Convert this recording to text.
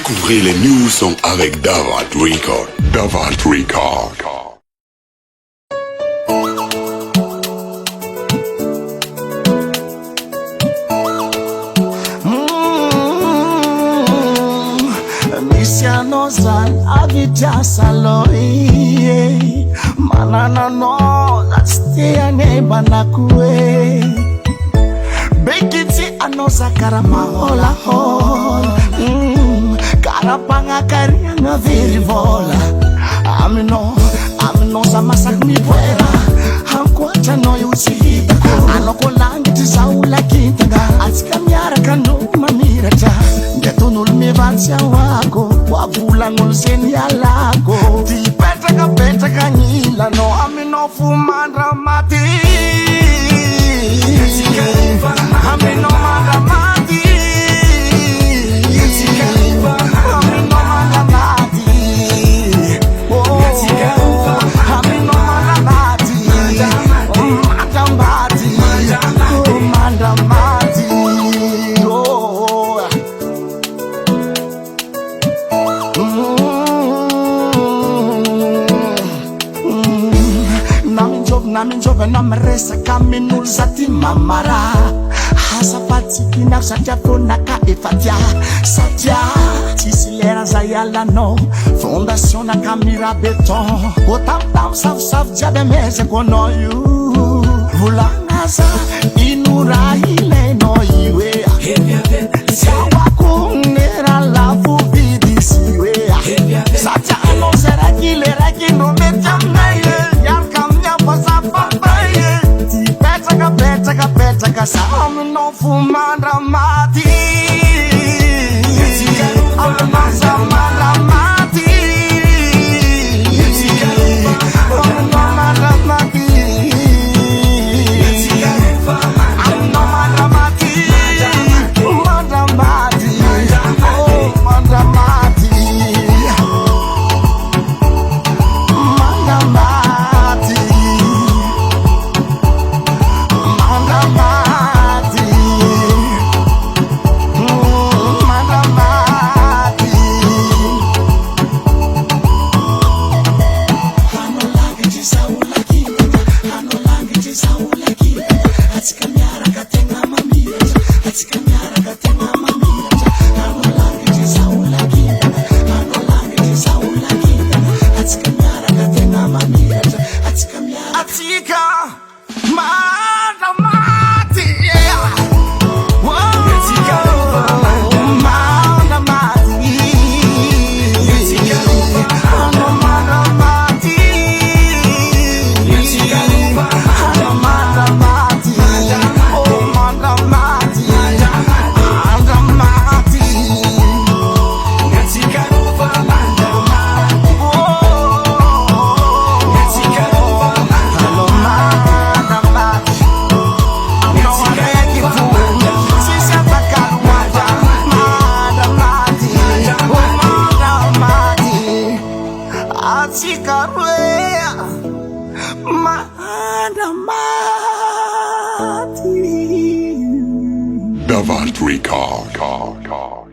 Découvrez les nouveaux sons avec Davat Record. Davat Record. Nozan avija saloi manana no zastia neba nakue bekiti anoza karama hola hol karapanga karianga virivola amino za masak mi puera hankwata no yusihiba anoko langi tisaula kintaga atsikamiara kanu mamirata ndetunul mi vansia wako wabula ngolseni yalako di peta ka nyila no amino fumandra mati amino mandra mati amino mandra mati amino mandra mati mandra mati Namin jove na meresa kami nul sati mamara hasapati kinak saja ponaka efatia satia tisilera zayala no fondation na kamira beton otam sav jabe meze kono yu vulanaza inura ile no iwe sawa kunera lavu vidi siwe satia no sera kilera kino metamna Peta kasam no fumandra mati amasa mandra mati amandra mati amandra mati mandra mati oh mandra mati mandra mati Davat Record.